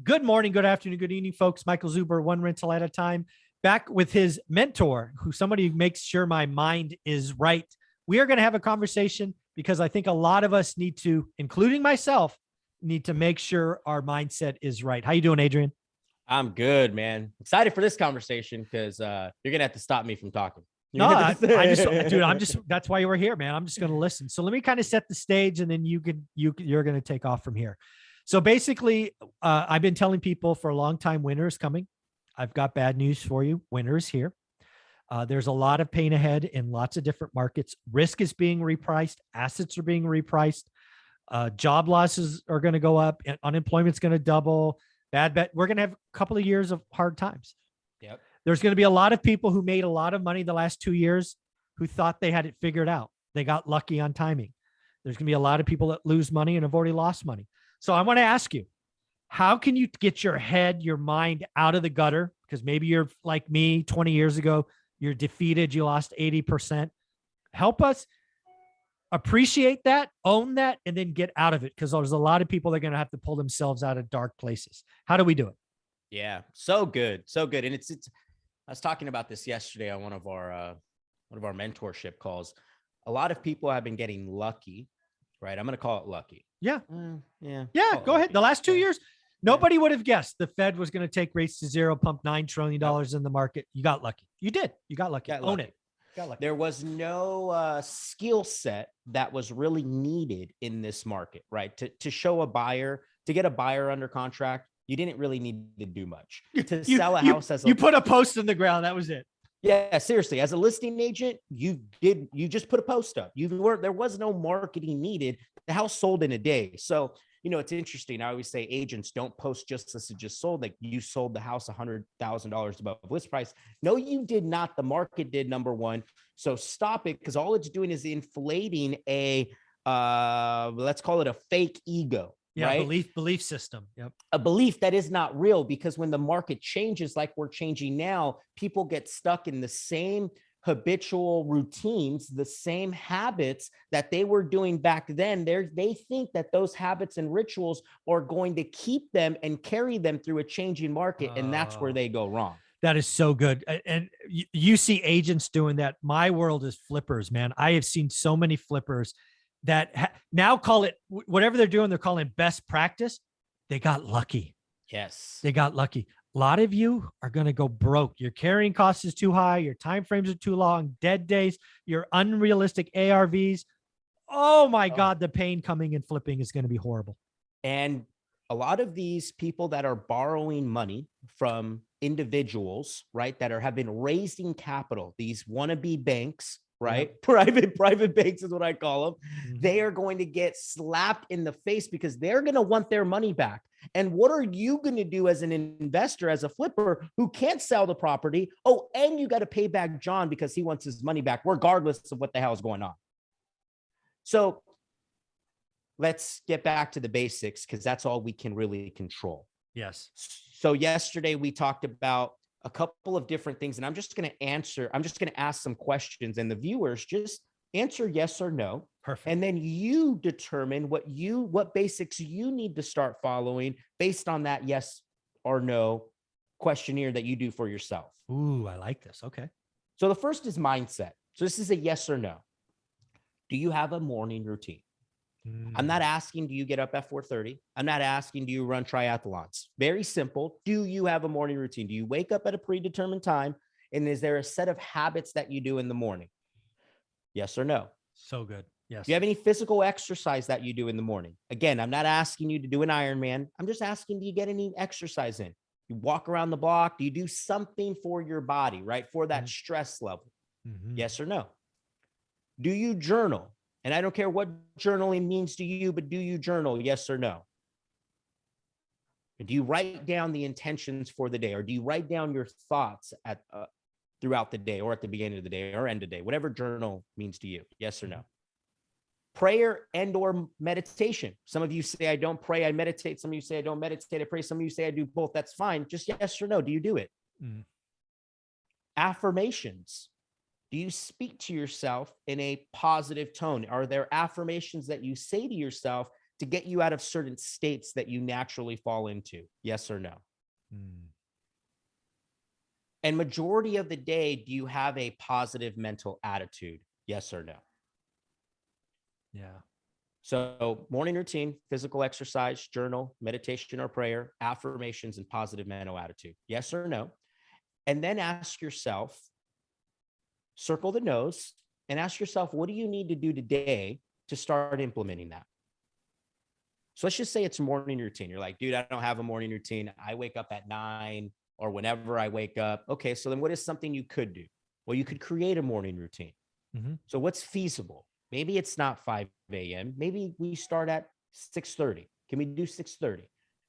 Good morning, good afternoon, good evening, folks. Michael Zuber, one rental at a time, back with his mentor, who somebody who makes sure my mind is right. We are going to have a conversation because I think a lot of us need to, including myself, need to make sure our mindset is right. How you doing, Adrian? I'm good, man. Excited for this conversation because you're gonna have to stop me from talking. No, that's why you were here, man. I'm just going to listen. So let me kind of set the stage, and then you're going to take off from here. So basically, I've been telling people for a long time, winter is coming. I've got bad news for you. Winter is here. There's a lot of pain ahead in lots of different markets. Risk is being repriced. Assets are being repriced. Job losses are going to go up. Unemployment's going to double. Bad bet. We're going to have a couple of years of hard times. Yep. There's going to be a lot of people who made a lot of money the last 2 years who thought they had it figured out. They got lucky on timing. There's going to be a lot of people that lose money and have already lost money. So I want to ask you, how can you get your head, your mind out of the gutter? Because maybe you're like me 20 years ago, you're defeated, you lost 80%. Help us appreciate that, own that, and then get out of it. Because there's a lot of people that are going to have to pull themselves out of dark places. How do we do it? Yeah, so good, so good. And it's I was talking about this yesterday on one of our mentorship calls. A lot of people have been getting lucky, right? I'm going to call it lucky. Yeah. Yeah. Go ahead. The last 2 years, nobody would have guessed the Fed was going to take rates to zero, pump $9 trillion in the market. You got lucky. You did. You got lucky. Own it. Got lucky. There was no skill set that was really needed in this market, right? To show a buyer, to get a buyer under contract, you didn't really need to do much. To sell a house you put a post in the ground. That was it. Yeah, seriously. As a listing agent, you just put a post up. There was no marketing needed. The house sold in a day. So, it's interesting. I always say agents don't post just as it just sold. Like, you sold the house $100,000 above list price. No, you did not. The market did, number one. So stop it, because all it's doing is inflating a let's call it a fake ego. Yeah, right? Belief system. Yep. A belief that is not real, because when the market changes like we're changing now, people get stuck in the same habitual routines, the same habits that they were doing back then. They think that those habits and rituals are going to keep them and carry them through a changing market. And that's where they go wrong. That is so good. And you see agents doing that. My world is flippers, man. I have seen so many flippers that now call it whatever they're doing. They're calling best practice. They got lucky. Yes. They got lucky. A lot of you are going to go broke. Your carrying cost is too high. Your time frames are too long. Dead days, your unrealistic ARVs. Oh my God, the pain coming and flipping is going to be horrible. And a lot of these people that are borrowing money from individuals, right, that have been raising capital, these wannabe banks, right? Yep. Private banks is what I call them. Mm-hmm. They are going to get slapped in the face because they're going to want their money back. And what are you going to do as an investor, as a flipper who can't sell the property? Oh, and you got to pay back John because he wants his money back, regardless of what the hell is going on. So let's get back to the basics, because that's all we can really control. Yes. So yesterday we talked about a couple of different things, and I'm just going to ask some questions, and the viewers just answer yes or no. Perfect. And then you determine what basics you need to start following based on that yes or no questionnaire that you do for yourself. Ooh, I like this. Okay. So the first is mindset. So this is a yes or no. Do you have a morning routine? I'm not asking, do you get up at 4:30? I'm not asking, do you run triathlons? Very simple. Do you have a morning routine? Do you wake up at a predetermined time? And is there a set of habits that you do in the morning? Yes or no? So good. Yes. Do you have any physical exercise that you do in the morning? Again, I'm not asking you to do an Ironman. I'm just asking, do you get any exercise in? You walk around the block? Do you do something for your body, right? For that stress level? Mm-hmm. Yes or no? Do you journal? And I don't care what journaling means to you, but do you journal? Yes or no? Do you write down the intentions for the day, or do you write down your thoughts throughout the day, or at the beginning of the day, or end of the day, whatever journal means to you? Yes or no? Prayer and or meditation. Some of you say, I don't pray, I meditate. Some of you say, I don't meditate, I pray. Some of you say, I do both. That's fine. Just yes or no. Do you do it? Affirmations. Do you speak to yourself in a positive tone? Are there affirmations that you say to yourself to get you out of certain states that you naturally fall into? Yes or no? And majority of the day, do you have a positive mental attitude? Yes or no? Yeah. So morning routine, physical exercise, journal, meditation or prayer, affirmations, and positive mental attitude. Yes or no? And then ask yourself, circle the no's, and ask yourself, what do you need to do today to start implementing that? So let's just say it's morning routine. You're like, dude, I don't have a morning routine. I wake up at 9 or whenever I wake up. Okay, so then what is something you could do? Well, you could create a morning routine. So what's feasible? Maybe it's not 5 a.m. Maybe we start at 6:30. Can we do 6:30?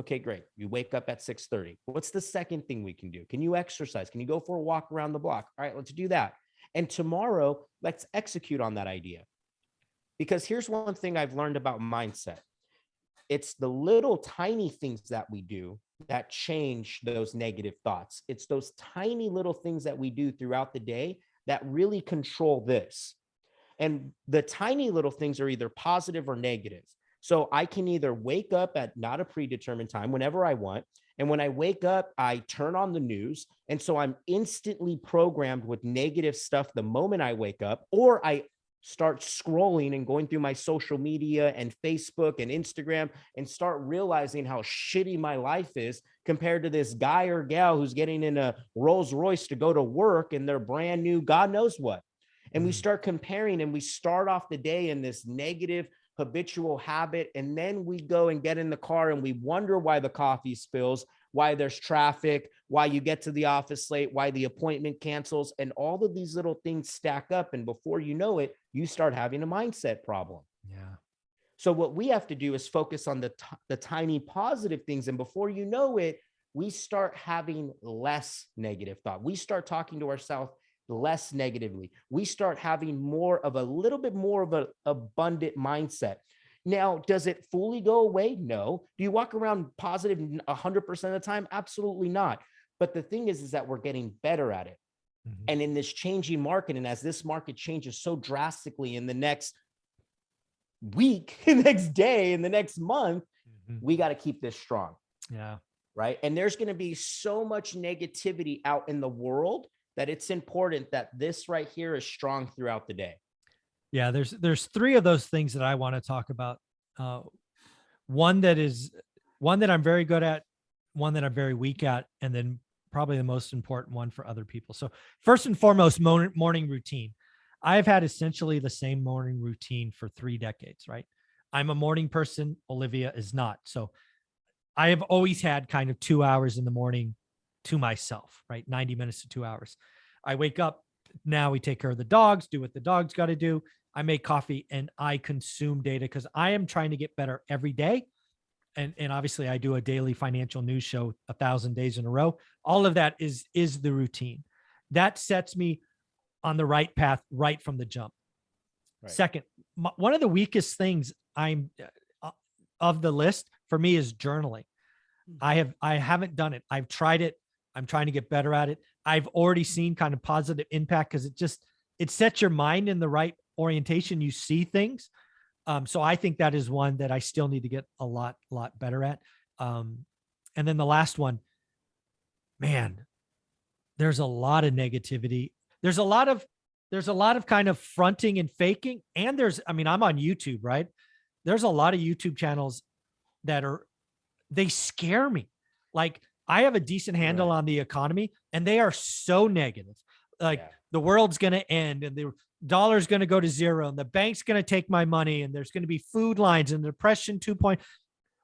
Okay, great. You wake up at 6:30. What's the second thing we can do? Can you exercise? Can you go for a walk around the block? All right, let's do that. And tomorrow, let's execute on that idea. Because here's one thing I've learned about mindset. It's the little tiny things that we do that change those negative thoughts. It's those tiny little things that we do throughout the day that really control this. And the tiny little things are either positive or negative. So I can either wake up at not a predetermined time whenever I want. And when I wake up, I turn on the news. And so I'm instantly programmed with negative stuff the moment I wake up, or I start scrolling and going through my social media and Facebook and Instagram and start realizing how shitty my life is compared to this guy or gal who's getting in a Rolls Royce to go to work and they're brand new, God knows what. And we start comparing and we start off the day in this negative habitual habit. And then we go and get in the car and we wonder why the coffee spills, why there's traffic, why you get to the office late, why the appointment cancels. And all of these little things stack up. And before you know it, you start having a mindset problem. Yeah. So what we have to do is focus on the tiny positive things. And before you know it, we start having less negative thought. We start talking to ourselves less negatively. We start having more of a little bit more of an abundant mindset. Now, does it fully go away? No. Do you walk around positive 100% of the time? Absolutely not. But the thing is that we're getting better at it. And in this changing market, and as this market changes so drastically in the next week, the next day, in the next month, we got to keep this strong. Yeah. Right. And there's going to be so much negativity out in the world that it's important that this right here is strong throughout the day. Yeah, there's three of those things that I want to talk about. One that I'm very good at, one that I'm very weak at, and then probably the most important one for other people. So first and foremost, morning routine. I've had essentially the same morning routine for 3 decades, right? I'm a morning person. Olivia is not. So I have always had kind of 2 hours in the morning to myself, right? 90 minutes to 2 hours. I wake up. Now we take care of the dogs, do what the dogs got to do. I make coffee and I consume data because I am trying to get better every day. And obviously I do a daily financial news show 1,000 days in a row. All of that is the routine that sets me on the right path right from the jump. Right. Second, one of the weakest things of the list for me is journaling. I haven't done it. I've tried it. I'm trying to get better at it. I've already seen kind of positive impact because it sets your mind in the right orientation. You see things. So I think that is one that I still need to get a lot better at. And then the last one, man, there's a lot of negativity. There's a lot of kind of fronting and faking. And I'm on YouTube, right? There's a lot of YouTube channels that they scare me. Like I have a decent handle on the economy and they are so negative. Like the world's going to end and the dollar's going to go to zero and the bank's going to take my money and there's going to be food lines and depression 2.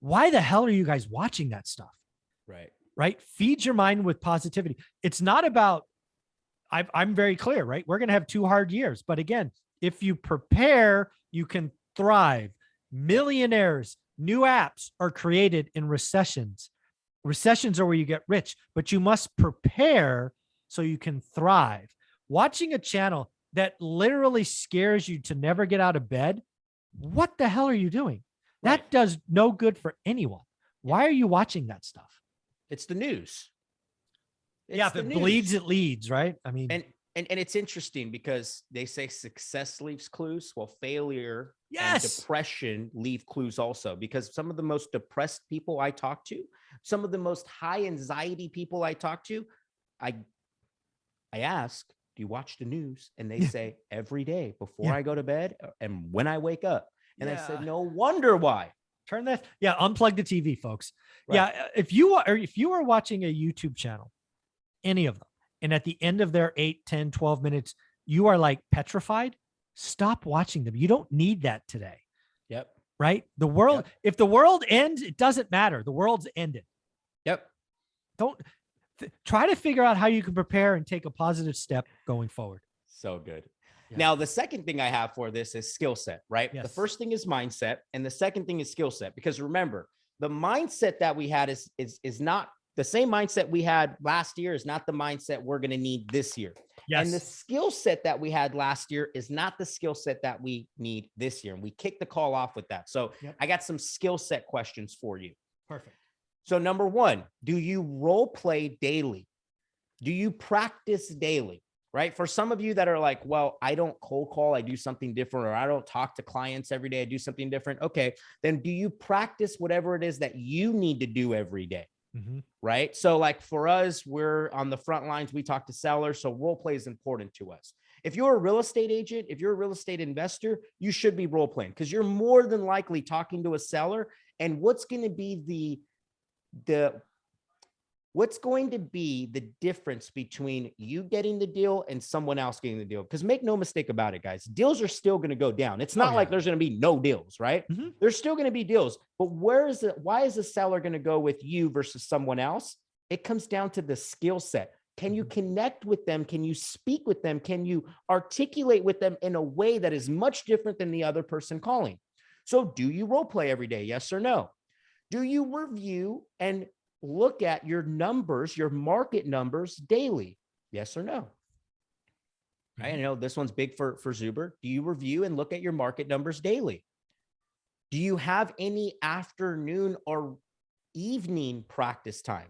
Why the hell are you guys watching that stuff? Right. Feed your mind with positivity. It's not about, I'm very clear, right? We're going to have 2 hard years, but again, if you prepare, you can thrive. Millionaires, new apps are created in recessions. Recessions are where you get rich, but you must prepare so you can thrive. Watching a channel that literally scares you to never get out of bed, what the hell are you doing? That does no good for anyone. Why are you watching that stuff? It's the news. If it bleeds, it leads, right? I mean, And it's interesting because they say success leaves clues. Well, failure and Yes. depression leave clues also, because some of the most depressed people I talk to, some of the most high anxiety people I talk to, I ask, do you watch the news? And they say every day before I go to bed and when I wake up. And I said, no wonder why. Turn that. Yeah. Unplug the TV, folks. Right. Yeah. If you are watching a YouTube channel, any of them, and at the end of their 8, 10, 12 minutes, you are like petrified, stop watching them. You don't need that today. Yep. Right. The world, if the world ends, it doesn't matter. The world's ended. Yep. Don't try to figure out how you can prepare and take a positive step going forward. So good. Yeah. Now, the second thing I have for this is skill set, right? Yes. The first thing is mindset. And the second thing is skill set, because remember, the mindset that we had is not the same mindset we had last year, is not the mindset we're going to need this year. Yes. And the skill set that we had last year is not the skill set that we need this year. And we kicked the call off with that. So I got some skill set questions for you. Perfect. So number one, do you role play daily? Do you practice daily? Right? For some of you that are like, well, I don't cold call, I do something different, or I don't talk to clients every day, I do something different. Okay. Then do you practice whatever it is that you need to do every day? Mm-hmm. Right? So like for us, we're on the front lines, we talk to sellers. So role play is important to us. If you're a real estate agent, if you're a real estate investor, you should be role playing, because you're more than likely talking to a seller. And what's going to be what's going to be the difference between you getting the deal and someone else getting the deal? Because make no mistake about it, guys, deals are still going to go down. It's not like there's going to be no deals, right? Mm-hmm. There's still going to be deals, but why is the seller going to go with you versus someone else? It comes down to the skill set. Can you connect with them? Can you speak with them? Can you articulate with them in a way that is much different than the other person calling? So do you role play every day? Yes or no? Do you review and look at your numbers, your market numbers daily? Yes or no? I know this one's big for Zuber. Do you review and look at your market numbers daily? Do you have any afternoon or evening practice time?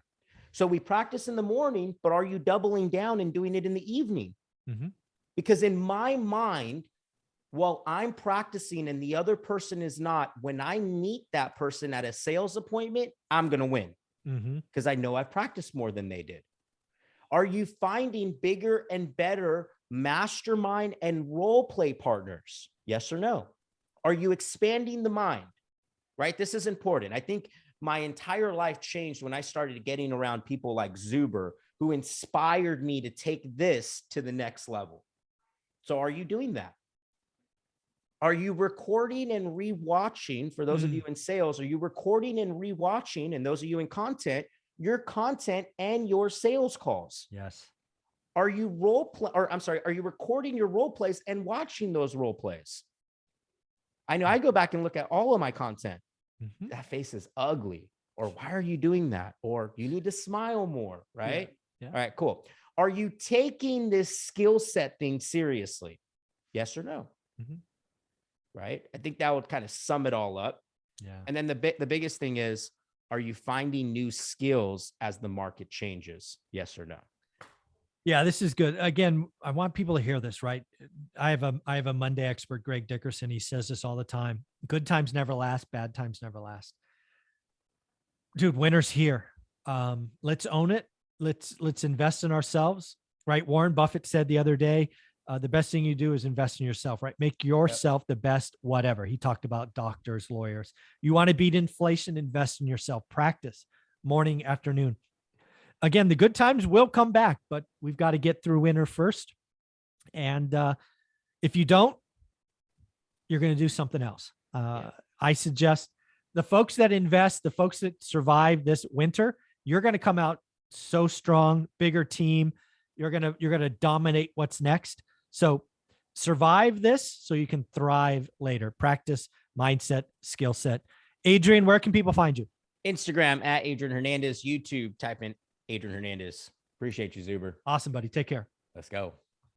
So we practice in the morning, but are you doubling down and doing it in the evening? Mm-hmm. Because in my mind, while I'm practicing and the other person is not, when I meet that person at a sales appointment, I'm going to win. Because I know I've practiced more than they did. Are you finding bigger and better mastermind and role play partners? Yes or no? Are you expanding the mind? Right? This is important. I think my entire life changed when I started getting around people like Zuber, who inspired me to take this to the next level. So are you doing that? Are you recording and rewatching? For those of you in sales, are you recording and rewatching? And those of you in content, your content and your sales calls? Yes. Are you are you recording your role plays and watching those role plays? I know I go back and look at all of my content. That face is ugly. Or why are you doing that? Or you need to smile more, right? Yeah. All right, cool. Are you taking this skill set thing seriously? Yes or no? Right? I think that would kind of sum it all up. Yeah. And then the biggest thing is, are you finding new skills as the market changes? Yes or no? Yeah, this is good. Again, I want people to hear this, right? I have a Monday expert, Greg Dickerson. He says this all the time. Good times never last. Bad times never last. Dude, winter's here. Let's own it. Let's invest in ourselves, right? Warren Buffett said the other day, the best thing you do is invest in yourself, right? Make yourself the best, whatever. He talked about doctors, lawyers. You want to beat inflation, invest in yourself. Practice morning, afternoon. Again, the good times will come back, but we've got to get through winter first. And if you don't, you're going to do something else. I suggest the folks that invest, the folks that survive this winter, you're going to come out so strong, bigger team. You're going to dominate what's next. So survive this so you can thrive later. Practice, mindset, skill set. Adrian, where can people find you? Instagram at Adrian Hernandez, YouTube, type in Adrian Hernandez. Appreciate you, Zuber. Awesome, buddy. Take care. Let's go.